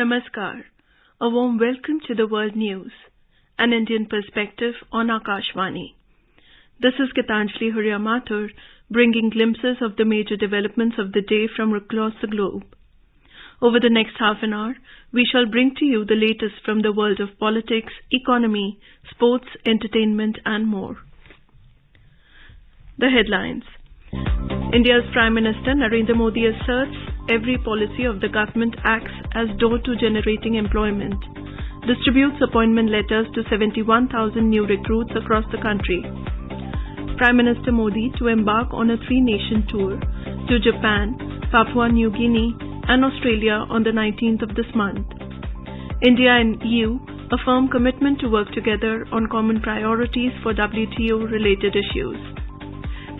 Namaskar. A warm welcome to the World News, an Indian perspective on Akashvani. This is Gitanjali Hurriya Mathur, bringing glimpses of the major developments of the day from across the globe. Over the next half an hour, we shall bring to you the latest from the world of politics, economy, sports, entertainment, and more. The headlines. India's Prime Minister Narendra Modi asserts every policy of the government acts as door to generating employment, distributes appointment letters to 71,000 new recruits across the country. Prime Minister Modi to embark on a three-nation tour to Japan, Papua New Guinea and Australia on the 19th of this month. India and EU affirm commitment to work together on common priorities for WTO-related issues.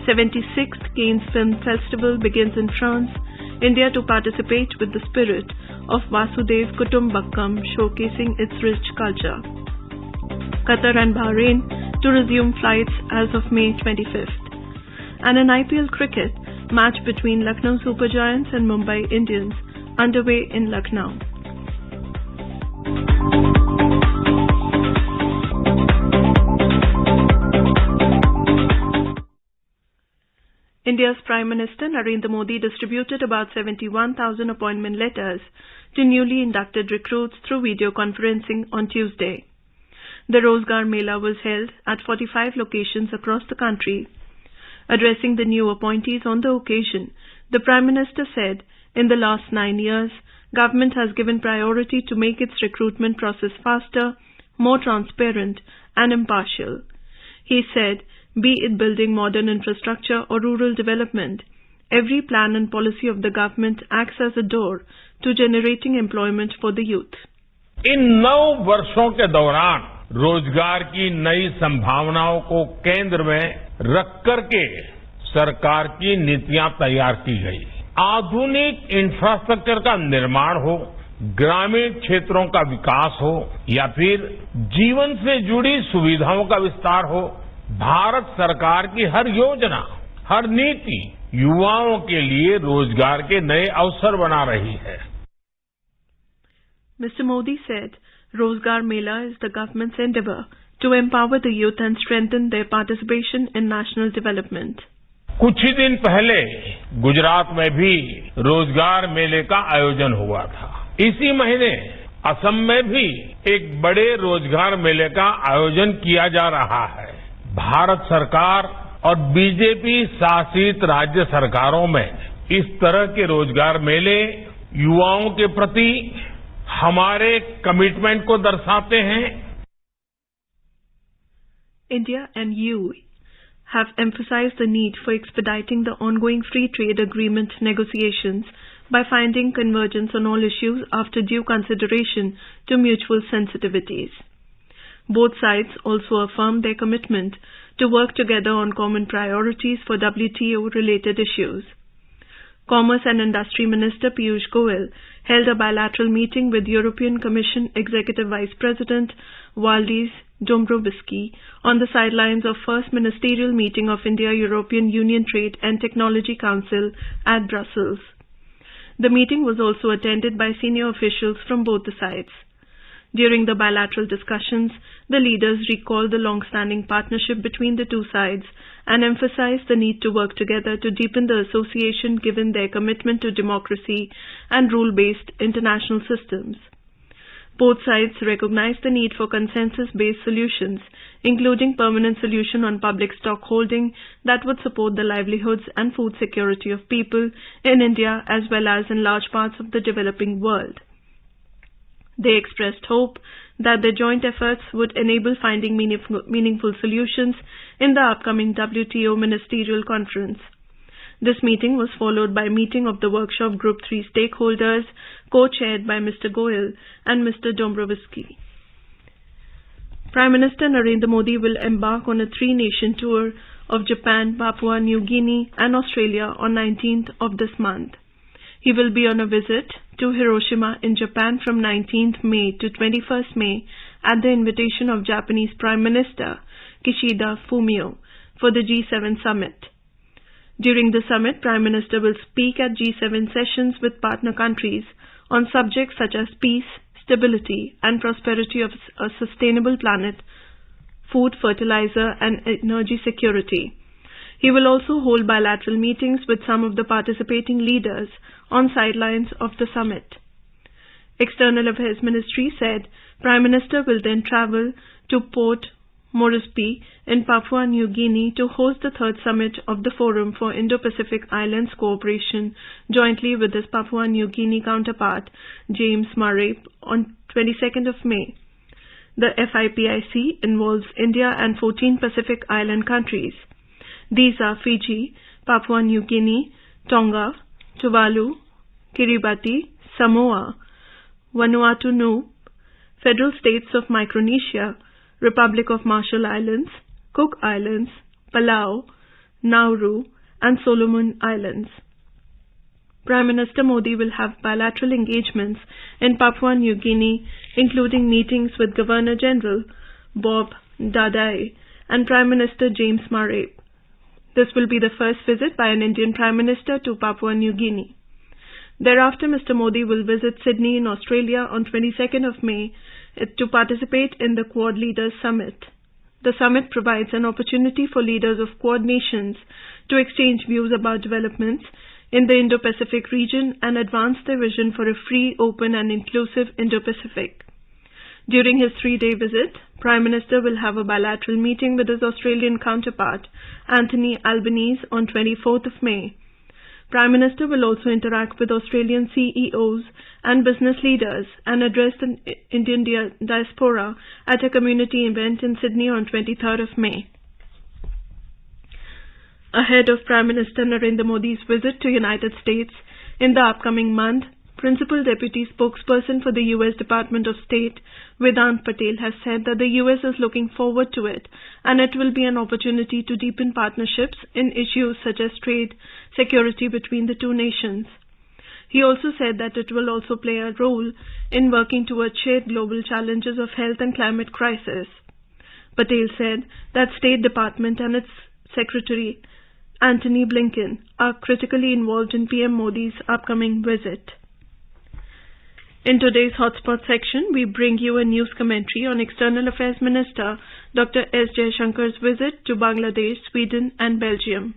76th Cannes Film Festival begins in France, India to participate with the spirit of Vasudhaiv Kutumbakam, showcasing its rich culture. Qatar and Bahrain to resume flights as of May 25th. And in IPL cricket, match between Lucknow Super Giants and Mumbai Indians underway in Lucknow. India's Prime Minister Narendra Modi distributed about 71,000 appointment letters to newly inducted recruits through video conferencing on Tuesday. The Rozgar Mela was held at 45 locations across the country. Addressing the new appointees on the occasion, the Prime Minister said, in the last 9 years, government has given priority to make its recruitment process faster, more transparent and impartial. He said, be it building modern infrastructure or rural development, every plan and policy of the government acts as a door to generating employment for the youth. इन 9 वर्षों के दौरान रोजगार की नई संभावनाओं को केंद्र में रख करके सरकार की नीतियां तैयार की गई। आधुनिक इंफ्रास्ट्रक्चर का निर्माण हो, ग्रामीण क्षेत्रों का विकास हो या फिर जीवन से जुड़ी सुविधाओं का विस्तार हो, भारत सरकार की हर योजना, हर नीति युवाओं के लिए रोजगार के नए अवसर बना रही है। Mr. Modi said, Rozgar Mela is the government's endeavor to empower the youth and strengthen their participation in national development. कुछ ही दिन पहले गुजरात में भी रोजगार मेले का आयोजन हुआ था। इसी महीने असम में भी एक बड़े रोजगार मेले का आयोजन किया जा रहा है। भारत सरकार और बीजेपी शासित राज्य सरकारों में इस तरह के रोजगार मेले युवाओं के प्रति हमारे कमिटमेंट को दर्शाते हैं। India and EU have emphasized the need for expediting the ongoing free trade agreement negotiations by finding convergence on all issues after due consideration to mutual sensitivities. Both sides also affirmed their commitment to work together on common priorities for WTO-related issues. Commerce and Industry Minister Piyush Goyal held a bilateral meeting with European Commission Executive Vice President Valdis Dombrovskis on the sidelines of first ministerial meeting of India-European Union Trade and Technology Council at Brussels. The meeting was also attended by senior officials from both the sides. During the bilateral discussions, the leaders recalled the long-standing partnership between the two sides and emphasized the need to work together to deepen the association given their commitment to democracy and rule-based international systems. Both sides recognized the need for consensus-based solutions, including permanent solution on public stock holding that would support the livelihoods and food security of people in India as well as in large parts of the developing world. They expressed hope that their joint efforts would enable finding meaningful solutions in the upcoming WTO Ministerial Conference. This meeting was followed by a meeting of the Workshop Group 3 stakeholders, co-chaired by Mr. Goyal and Mr. Dombrovskis. Prime Minister Narendra Modi will embark on a three-nation tour of Japan, Papua New Guinea and Australia on 19th of this month. He will be on a visit to Hiroshima in Japan from 19th May to 21st May at the invitation of Japanese Prime Minister Kishida Fumio for the G7 summit. During the summit, Prime Minister will speak at G7 sessions with partner countries on subjects such as peace, stability, and prosperity of a sustainable planet, food, fertilizer, and energy security. He will also hold bilateral meetings with some of the participating leaders on sidelines of the summit. External Affairs Ministry said Prime Minister will then travel to Port Moresby in Papua New Guinea to host the third summit of the Forum for Indo-Pacific Islands Cooperation jointly with his Papua New Guinea counterpart James Murray on 22nd of May. The FIPIC involves India and 14 Pacific Island countries. These are Fiji, Papua New Guinea, Tonga, Tuvalu, Kiribati, Samoa, Vanuatu Nu'u, Federal States of Micronesia, Republic of Marshall Islands, Cook Islands, Palau, Nauru, and Solomon Islands. Prime Minister Modi will have bilateral engagements in Papua New Guinea, including meetings with Governor General Bob Dadae and Prime Minister James Murray. This will be the first visit by an Indian Prime Minister to Papua New Guinea. Thereafter, Mr. Modi will visit Sydney in Australia on 22nd of May to participate in the Quad Leaders Summit. The summit provides an opportunity for leaders of Quad nations to exchange views about developments in the Indo-Pacific region and advance their vision for a free, open and inclusive Indo-Pacific. During his 3-day visit, Prime Minister will have a bilateral meeting with his Australian counterpart, Anthony Albanese, on 24th of May. Prime Minister will also interact with Australian CEOs and business leaders and address the Indian diaspora at a community event in Sydney on 23rd of May. Ahead of Prime Minister Narendra Modi's visit to United States in the upcoming month, Principal Deputy Spokesperson for the U.S. Department of State, Vedant Patel, has said that the U.S. is looking forward to it and it will be an opportunity to deepen partnerships in issues such as trade, security between the two nations. He also said that it will also play a role in working towards shared global challenges of health and climate crisis. Patel said that State Department and its Secretary Antony Blinken are critically involved in PM Modi's upcoming visit. In today's Hotspot section, we bring you a news commentary on External Affairs Minister Dr. S. Jaishankar's visit to Bangladesh, Sweden and Belgium.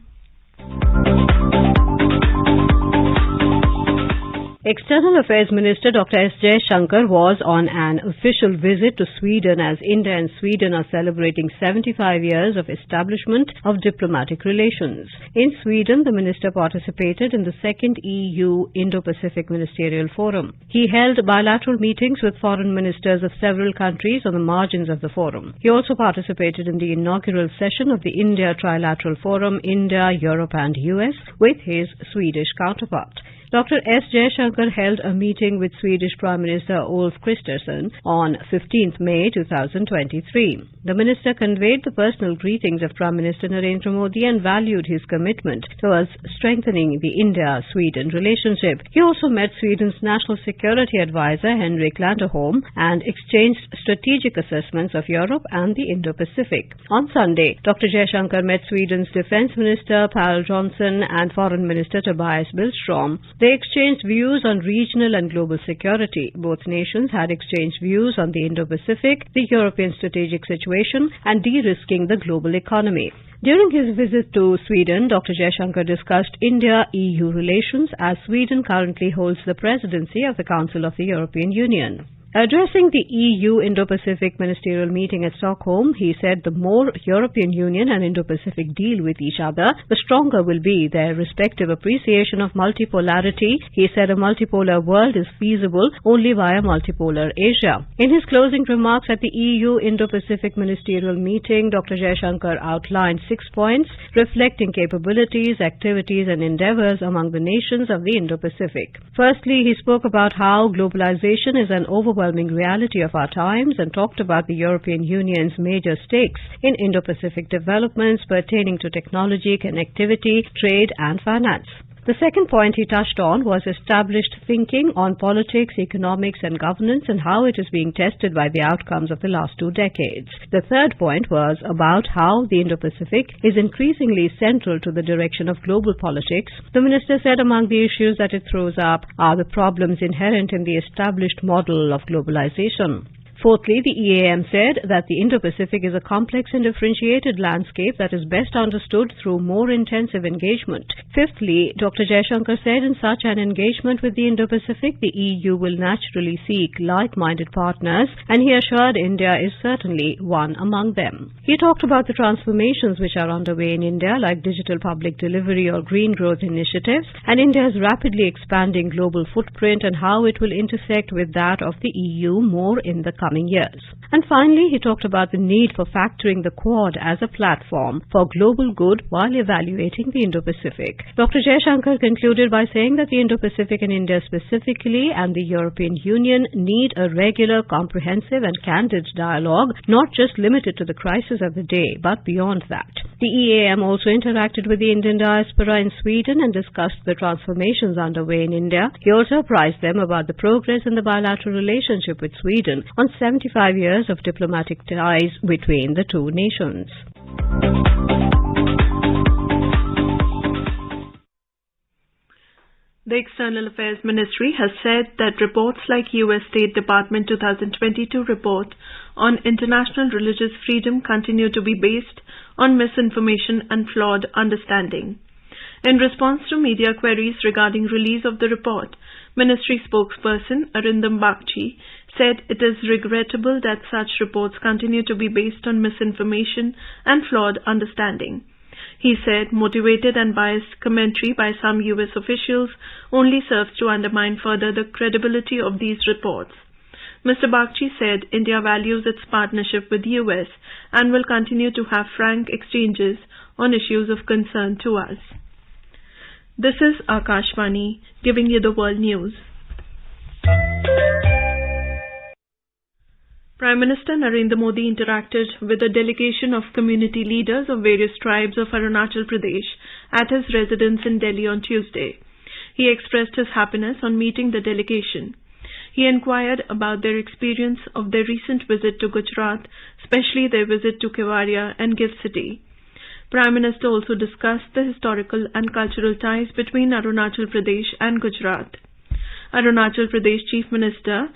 External Affairs Minister Dr. S. Jaishankar was on an official visit to Sweden as India and Sweden are celebrating 75 years of establishment of diplomatic relations. In Sweden, the minister participated in the second EU Indo-Pacific Ministerial Forum. He held bilateral meetings with foreign ministers of several countries on the margins of the forum. He also participated in the inaugural session of the India Trilateral Forum, India, Europe and US, with his Swedish counterpart. Dr. S. Jaishankar held a meeting with Swedish Prime Minister Ulf Kristersson on 15th May 2023. The minister conveyed the personal greetings of Prime Minister Narendra Modi and valued his commitment towards strengthening the India-Sweden relationship. He also met Sweden's National Security Advisor Henrik Landerholm and exchanged strategic assessments of Europe and the Indo-Pacific. On Sunday, Dr. Jaishankar met Sweden's Defence Minister Pål Jonson and Foreign Minister Tobias Billström. They exchanged views on regional and global security. Both nations had exchanged views on the Indo-Pacific, the European strategic situation, and de-risking the global economy. During his visit to Sweden, Dr. Jaishankar discussed India-EU relations as Sweden currently holds the presidency of the Council of the European Union. Addressing the EU Indo-Pacific Ministerial meeting at Stockholm, he said the more European Union and Indo-Pacific deal with each other, the stronger will be their respective appreciation of multipolarity. He said a multipolar world is feasible only via multipolar Asia. In his closing remarks at the EU Indo-Pacific Ministerial meeting, Dr. Jaishankar outlined 6 points reflecting capabilities, activities and endeavors among the nations of the Indo-Pacific. Firstly, he spoke about how globalization is an overwhelming reality of our times and talked about the European Union's major stakes in Indo-Pacific developments pertaining to technology, connectivity, trade and finance. The second point he touched on was established thinking on politics, economics and governance and how it is being tested by the outcomes of the last 2 decades. The third point was about how the Indo-Pacific is increasingly central to the direction of global politics. The minister said among the issues that it throws up are the problems inherent in the established model of globalization. Fourthly, the EAM said that the Indo-Pacific is a complex and differentiated landscape that is best understood through more intensive engagement. Fifthly, Dr. Jaishankar said in such an engagement with the Indo-Pacific, the EU will naturally seek like-minded partners, and he assured India is certainly one among them. He talked about the transformations which are underway in India, like digital public delivery or green growth initiatives, and India's rapidly expanding global footprint and how it will intersect with that of the EU more in the coming years. And finally, he talked about the need for factoring the Quad as a platform for global good while evaluating the Indo-Pacific. Dr. Jaishankar concluded by saying that the Indo-Pacific and India specifically and the European Union need a regular, comprehensive and candid dialogue, not just limited to the crisis of the day, but beyond that. The EAM also interacted with the Indian diaspora in Sweden and discussed the transformations underway in India. He also apprised them about the progress in the bilateral relationship with Sweden on 75 years of diplomatic ties between the two nations. The External Affairs Ministry has said that reports like U.S. State Department 2022 report on international religious freedom continue to be based on misinformation and flawed understanding. In response to media queries regarding release of the report, Ministry spokesperson Arindam Bagchi said it is regrettable that such reports continue to be based on misinformation and flawed understanding. He said motivated and biased commentary by some U.S. officials only serves to undermine further the credibility of these reports. Mr. Bagchi said India values its partnership with the U.S. and will continue to have frank exchanges on issues of concern to us. This is Akashvani giving you the world news. Prime Minister Narendra Modi interacted with a delegation of community leaders of various tribes of Arunachal Pradesh at his residence in Delhi on Tuesday. He expressed his happiness on meeting the delegation. He inquired about their experience of their recent visit to Gujarat, especially their visit to Kevadia and GIFT City. Prime Minister also discussed the historical and cultural ties between Arunachal Pradesh and Gujarat. Arunachal Pradesh Chief Minister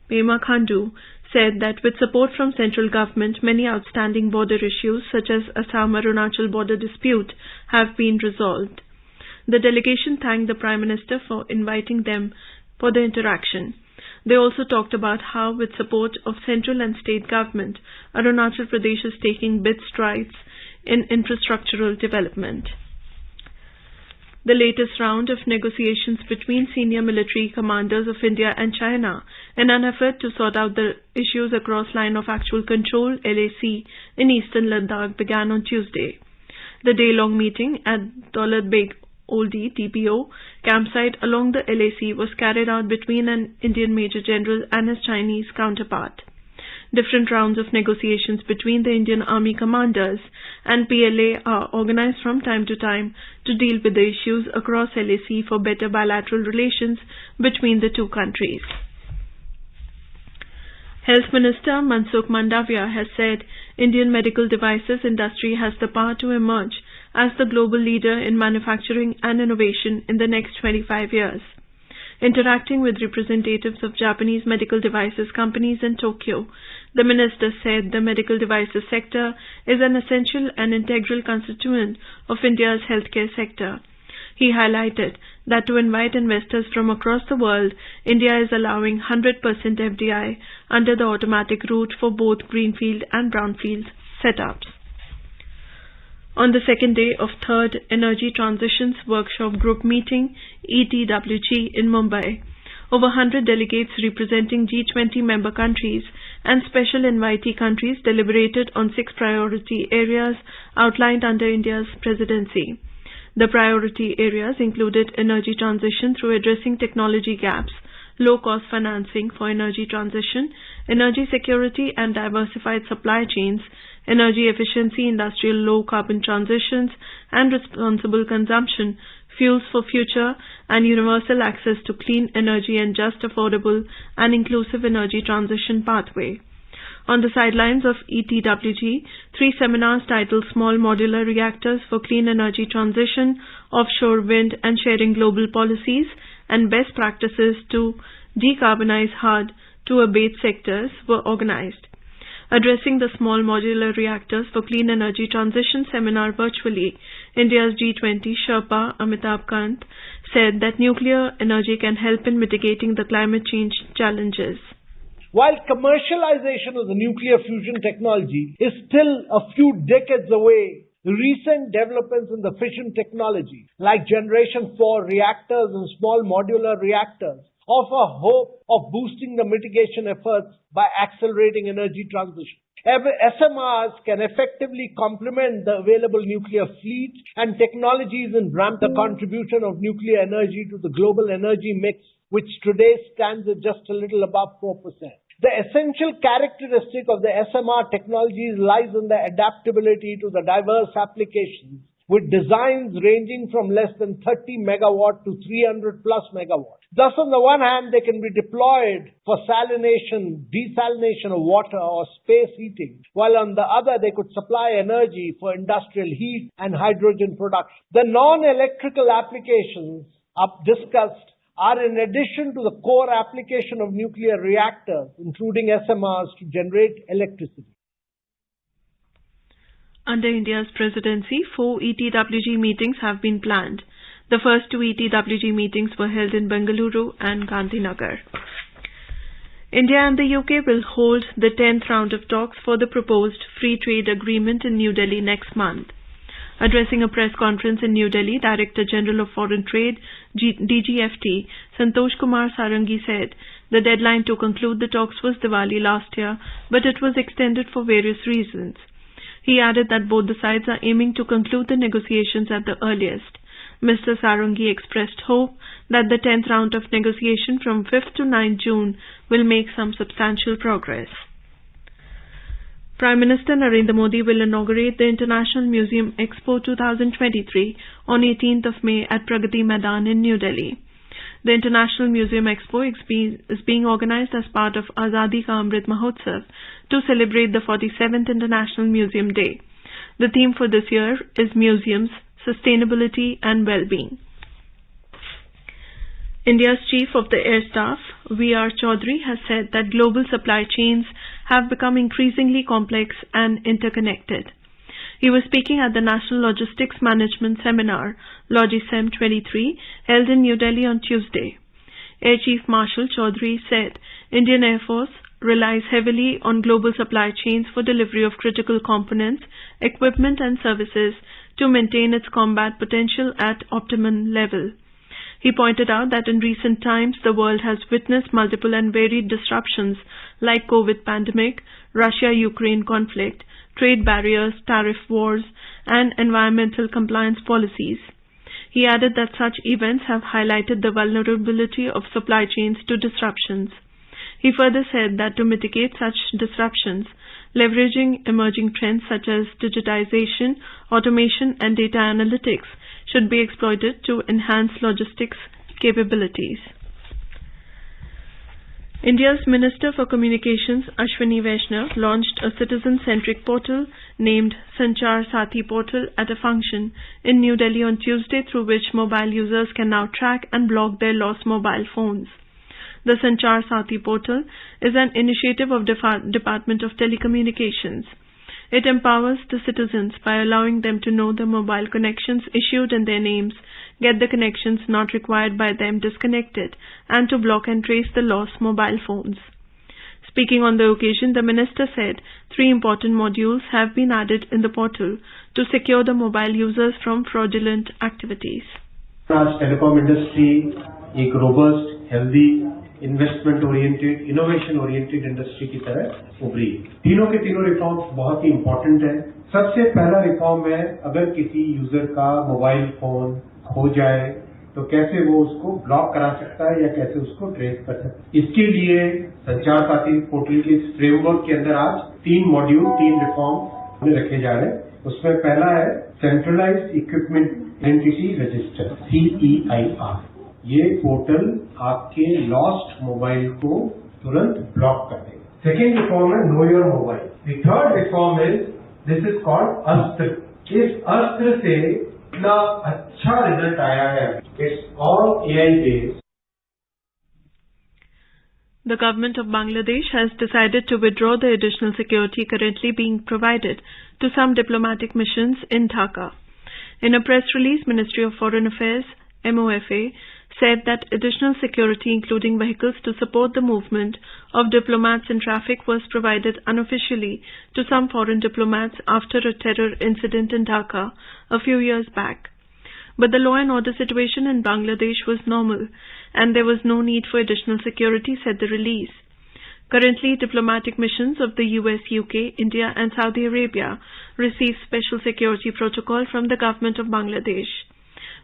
Pema Khandu said that with support from central government, many outstanding border issues such as Assam-Arunachal border dispute have been resolved. The delegation thanked the Prime Minister for inviting them for the interaction. They also talked about how, with support of central and state government, Arunachal Pradesh is taking big strides in infrastructural development. The latest round of negotiations between senior military commanders of India and China in an effort to sort out the issues across Line of Actual Control (LAC) in eastern Ladakh began on Tuesday. The day-long meeting at Daulat Beg Oldi (DBO) campsite along the LAC was carried out between an Indian Major General and his Chinese counterpart. Different rounds of negotiations between the Indian Army commanders and PLA are organized from time to time to deal with the issues across LAC for better bilateral relations between the two countries. Health Minister Mansukh Mandavia has said Indian medical devices industry has the power to emerge as the global leader in manufacturing and innovation in the next 25 years. Interacting with representatives of Japanese medical devices companies in Tokyo, the minister said the medical devices sector is an essential and integral constituent of India's healthcare sector. He highlighted that to invite investors from across the world, India is allowing 100% FDI under the automatic route for both greenfield and brownfield setups. On the second day of third Energy Transitions Workshop Group Meeting, ETWG, in Mumbai, over 100 delegates representing G20 member countries and special invitee countries deliberated on 6 priority areas outlined under India's presidency. The priority areas included energy transition through addressing technology gaps, low-cost financing for energy transition, energy security and diversified supply chains, energy efficiency, industrial low-carbon transitions, and responsible consumption, Fuels for Future, and Universal Access to Clean Energy and Just, Affordable and Inclusive Energy Transition Pathway. On the sidelines of ETWG, 3 seminars titled Small Modular Reactors for Clean Energy Transition, Offshore Wind and Sharing Global Policies, and Best Practices to Decarbonize Hard to Abate Sectors were organized. Addressing the Small Modular Reactors for Clean Energy Transition seminar virtually, India's G20 Sherpa Amitabh Kant said that nuclear energy can help in mitigating the climate change challenges. While commercialization of the nuclear fusion technology is still a few decades away, recent developments in the fission technology, like Generation 4 reactors and small modular reactors, offer hope of boosting the mitigation efforts by accelerating energy transition. SMRs can effectively complement the available nuclear fleet, and technologies and ramp the contribution of nuclear energy to the global energy mix, which today stands at just a little above 4%. The essential characteristic of the SMR technologies lies in the adaptability to the diverse applications, with designs ranging from less than 30 megawatt to 300 plus megawatt. Thus, on the one hand, they can be deployed for salination, desalination of water or space heating, while on the other, they could supply energy for industrial heat and hydrogen production. The non-electrical applications discussed are in addition to the core application of nuclear reactors, including SMRs, to generate electricity. Under India's presidency, 4 ETWG meetings have been planned. The first 2 ETWG meetings were held in Bengaluru and Gandhinagar. India and the UK will hold the 10th round of talks for the proposed free trade agreement in New Delhi next month. Addressing a press conference in New Delhi, Director General of Foreign Trade, DGFT, Santosh Kumar Sarangi said the deadline to conclude the talks was Diwali last year, but it was extended for various reasons. He added that both the sides are aiming to conclude the negotiations at the earliest. Mr. Sarangi expressed hope that the 10th round of negotiation from 5th to 9th June will make some substantial progress. Prime Minister Narendra Modi will inaugurate the International Museum Expo 2023 on 18th of May at Pragati Maidan in New Delhi. The International Museum Expo is being organized as part of Azadi Ka Amrit Mahotsav to celebrate the 47th International Museum Day. The theme for this year is Museums, Sustainability and Well-being. India's Chief of the Air Staff, V.R. Chaudhary, has said that global supply chains have become increasingly complex and interconnected. He was speaking at the National Logistics Management Seminar, LogiSem 23, held in New Delhi on Tuesday. Air Chief Marshal Chaudhary said Indian Air Force relies heavily on global supply chains for delivery of critical components, equipment and services to maintain its combat potential at optimum level. He pointed out that in recent times the world has witnessed multiple and varied disruptions like COVID pandemic, Russia-Ukraine conflict, trade barriers, tariff wars, and environmental compliance policies. He added that such events have highlighted the vulnerability of supply chains to disruptions. He further said that to mitigate such disruptions, leveraging emerging trends such as digitization, automation, and data analytics should be exploited to enhance logistics capabilities. India's Minister for Communications, Ashwini Vaishnaw, launched a citizen-centric portal named Sanchar Sathi Portal at a function in New Delhi on Tuesday, through which mobile users can now track and block their lost mobile phones. The Sanchar Sathi Portal is an initiative of Department of Telecommunications. It empowers the citizens by allowing them to know the mobile connections issued in their names, get the connections not required by them disconnected, and to block and trace the lost mobile phones. Speaking on the occasion, the minister said 3 important modules have been added in the portal to secure the mobile users from fraudulent activities. आज telecom industry एक robust, healthy, investment oriented, innovation oriented industry की तरह उभरी। तीनों के तीनों reforms बहुत ही important है। सबसे पहला रिफॉर्म है, अगर किसी यूजर का मोबाइल फोन खो जाए तो कैसे वो उसको ब्लॉक करा सकता है या कैसे उसको ट्रेस कर सकता है। इसके लिए संचार साथी पोर्टल के फ्रेमवर्क के अंदर आज 3 मॉड्यूल, 3 रिफॉर्म रखे जा रहे हैं। उसमें पहला है centralised equipment identity register CEIR। ये पोर्टल आपके लॉस्ट मोबाइल को तुरंत ब्लॉक कर देगा। सेकेंड रिफॉर्म है know your mobile. The third reform is this is called अस्त्र। इस अस्त्र से इतना अच्छा रिजल्ट आया है। It's all AI based. The government of Bangladesh has decided to withdraw the additional security currently being provided to some diplomatic missions in Dhaka. In a press release, Ministry of Foreign Affairs, MOFA, said that additional security, including vehicles to support the movement of diplomats in traffic, was provided unofficially to some foreign diplomats after a terror incident in Dhaka a few years back. But the law and order situation in Bangladesh was normal, and there was no need for additional security, said the release. Currently, diplomatic missions of the US, UK, India and Saudi Arabia receive special security protocol from the government of Bangladesh.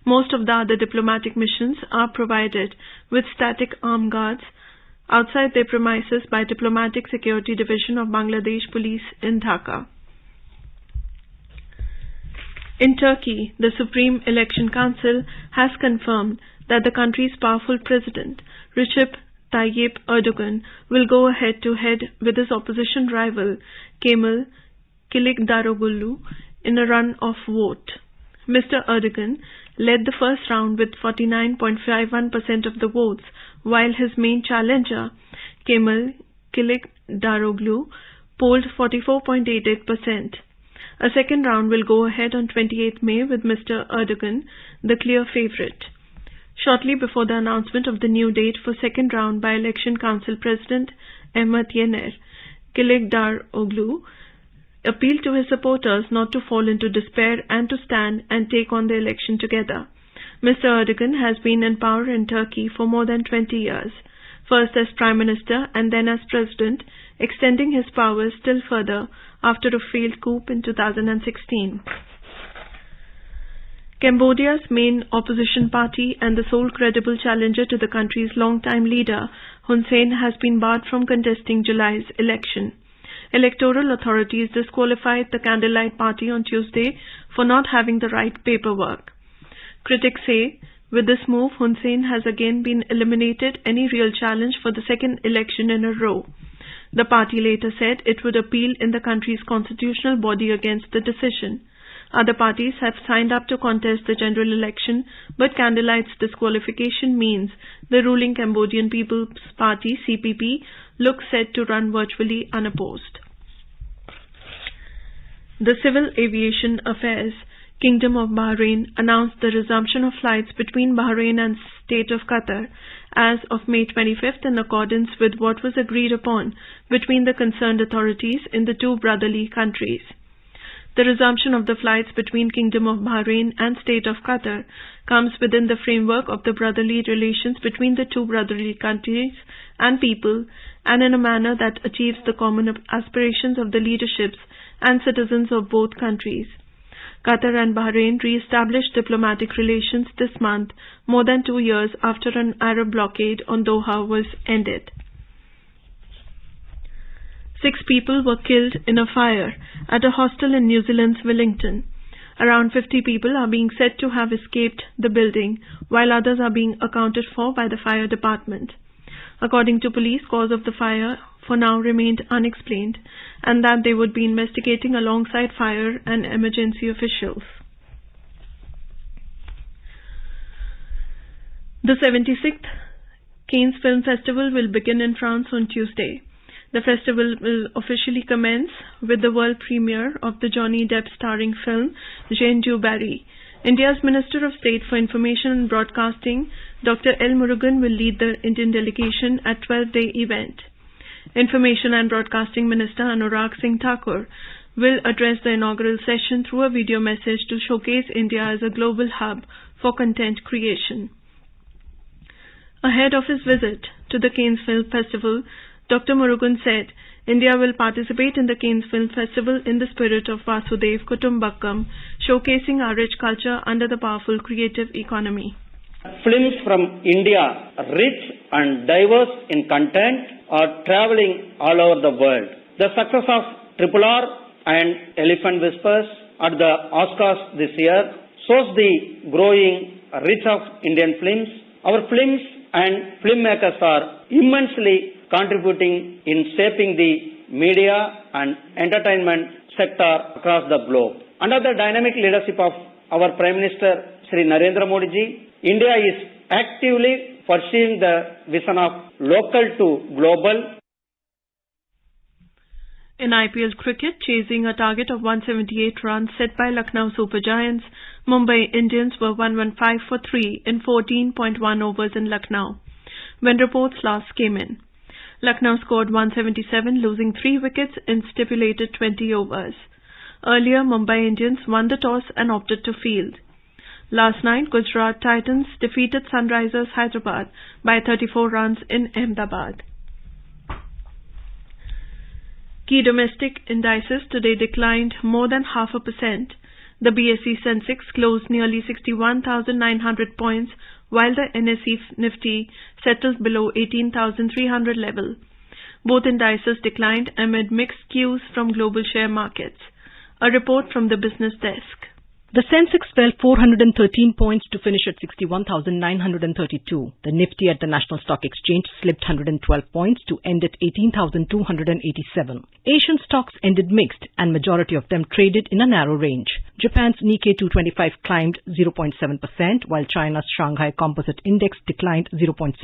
Most of the other diplomatic missions are provided with static armed guards outside their premises by Diplomatic Security Division of Bangladesh Police in Dhaka. In Turkey, the Supreme Election Council has confirmed that the country's powerful president, Recep Tayyip Erdogan, will go head-to-head with his opposition rival, Kemal Kılıçdaroğlu, in a run-off vote. Mr. Erdogan led the first round with 49.51% of the votes, while his main challenger, Kemal Kılıçdaroğlu, polled 44.88%. A second round will go ahead on 28th May with Mr. Erdogan, the clear favorite. Shortly before the announcement of the new date for second round by Election Council President Mehmet Yener, Kılıçdaroğlu appealed to his supporters not to fall into despair and to stand and take on the election together. Mr. Erdogan has been in power in Turkey for more than 20 years, first as Prime Minister and then as President, extending his powers still further after a failed coup in 2016. Cambodia's main opposition party and the sole credible challenger to the country's long-time leader, Hun Sen, has been barred from contesting July's election. Electoral authorities disqualified the Candlelight Party on Tuesday for not having the right paperwork. Critics say, with this move, Hun Sen has again been eliminated any real challenge for the second election in a row. The party later said it would appeal in the country's constitutional body against the decision. Other parties have signed up to contest the general election, but Candlelight's disqualification means the ruling Cambodian People's Party, CPP, looks set to run virtually unopposed. The Civil Aviation Affairs Kingdom of Bahrain announced the resumption of flights between Bahrain and State of Qatar as of May 25th in accordance with what was agreed upon between the concerned authorities in the two brotherly countries. The resumption of the flights between Kingdom of Bahrain and State of Qatar comes within the framework of the brotherly relations between the two brotherly countries and people, and in a manner that achieves the common aspirations of the leaderships and citizens of both countries. Qatar and Bahrain re-established diplomatic relations this month, more than 2 years after an Arab blockade on Doha was ended. 6 people were killed in a fire at a hostel in New Zealand's Wellington. Around 50 people are being said to have escaped the building, while others are being accounted for by the fire department. According to police, cause of the fire for now remained unexplained, and that they would be investigating alongside fire and emergency officials. The 76th Cannes Film Festival will begin in France on Tuesday. The festival will officially commence with the world premiere of the Johnny Depp starring film Jeanne du Barry. India's Minister of State for Information and Broadcasting, Dr. L. Murugan, will lead the Indian delegation at 12-day event. Information and Broadcasting Minister Anurag Singh Thakur will address the inaugural session through a video message to showcase India as a global hub for content creation. Ahead of his visit to the Cannes Film Festival, Dr. Murugan said, India will participate in the Cannes Film Festival in the spirit of Vasudev Kutumbakam, showcasing our rich culture under the powerful creative economy. Films from India, rich and diverse in content, are traveling all over the world. The success of RRR and Elephant Whispers at the Oscars this year shows the growing reach of Indian films. Our films and filmmakers are immensely contributing in shaping the media and entertainment sector across the globe. Under the dynamic leadership of our Prime Minister Shri Narendra Modi ji, India is actively pursuing the vision of local to global. In IPL cricket, chasing a target of 178 runs set by Lucknow Super Giants, Mumbai Indians were 115 for 3 in 14.1 overs in Lucknow, when reports last came in. Lucknow scored 177, losing 3 wickets in stipulated 20 overs. Earlier, Mumbai Indians won the toss and opted to field. Last night, Gujarat Titans defeated Sunrisers Hyderabad by 34 runs in Ahmedabad. Key domestic indices today declined more than 0.5%. The BSE Sensex closed nearly 61,900 points, while the NSE Nifty settled below 18,300 level. Both indices declined amid mixed cues from global share markets. A report from the business desk. The Sensex fell 413 points to finish at 61,932. The Nifty at the National Stock Exchange slipped 112 points to end at 18,287. Asian stocks ended mixed and majority of them traded in a narrow range. Japan's Nikkei 225 climbed 0.7%, while China's Shanghai Composite Index declined 0.6%.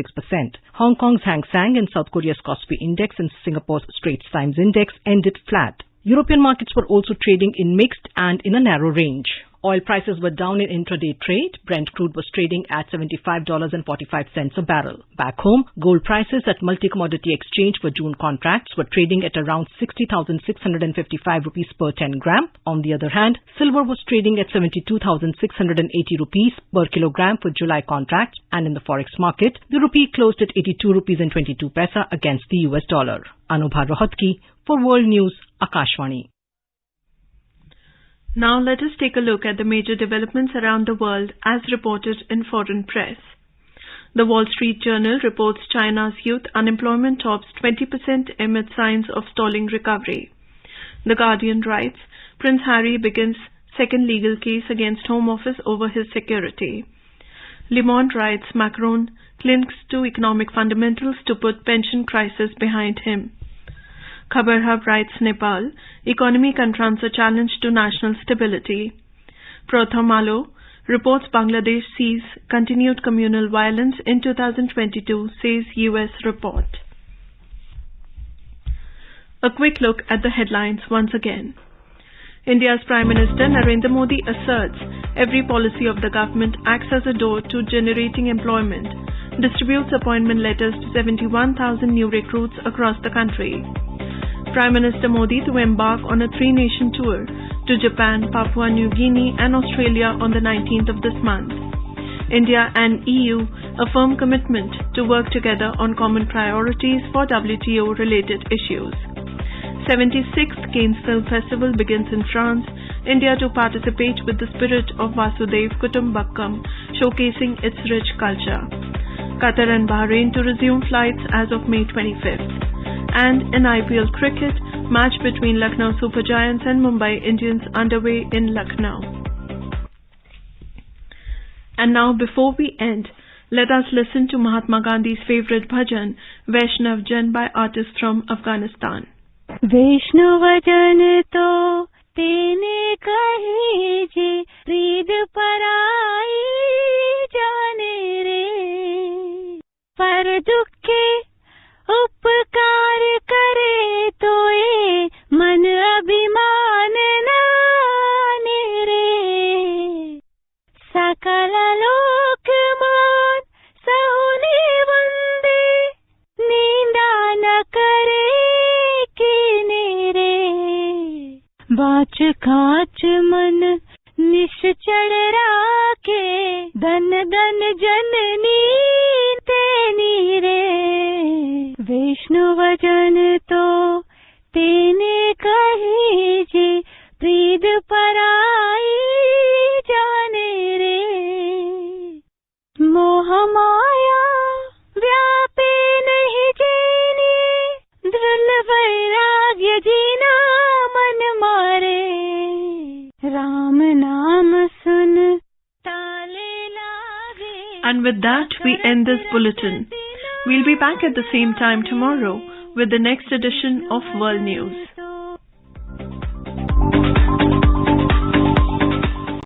Hong Kong's Hang Seng and South Korea's Kospi Index and Singapore's Straits Times Index ended flat. European markets were also trading in mixed and in a narrow range. Oil prices were down in intraday trade. Brent crude was trading at $75.45 a barrel. Back home, gold prices at Multi-Commodity Exchange for June contracts were trading at around 60,655 rupees per 10 gram. On the other hand, silver was trading at 72,680 rupees per kilogram for July contracts, and in the forex market, the rupee closed at 82 rupees and 22 paisa against the US dollar. Anubha Rohatgi for World News, Akashvani. Now let us take a look at the major developments around the world as reported in foreign press. The Wall Street Journal reports China's youth unemployment tops 20% amid signs of stalling recovery. The Guardian writes, Prince Harry begins second legal case against Home Office over his security. Le Monde writes, Macron clings to economic fundamentals to put pension crisis behind him. Khabar Hub writes, Nepal, economy confronts a challenge to national stability. Pratham Alo reports Bangladesh sees continued communal violence in 2022, says US report. A quick look at the headlines once again. India's Prime Minister Narendra Modi asserts every policy of the government acts as a door to generating employment, distributes appointment letters to 71,000 new recruits across the country. Prime Minister Modi to embark on a 3-nation tour to Japan, Papua New Guinea and Australia on the 19th of this month. India and EU affirm commitment to work together on common priorities for WTO-related issues. 76th Cannes Film Festival begins in France, India to participate with the spirit of Vasudhaiv Kutumbakam, showcasing its rich culture. Qatar and Bahrain to resume flights as of May 25th. And in IPL cricket, match between Lucknow Super Giants and Mumbai Indians underway in Lucknow. And now before we end, let us listen to Mahatma Gandhi's favorite bhajan, Vaishnav Jan by artists from Afghanistan. Vaishnav Jan to tene kahe je, reed parai jane re, par dukhe उपकार करे तो ये मन अभिमान नाने रे सकल लोक मान सहुने वंदे निंदा न करे किने रे बाच खाच मन निश्चल राखे धन धन जननी तेनी रे वैष्णव जन तो तेने कहे जे प्रीद पराई जाने रे मोह माया व्यापे नहीं जीने दृढ़ वैराग्य जीना मन मारे राम नाम सुन And with that, we end this bulletin. We'll be back at the same time tomorrow with the next edition of World News.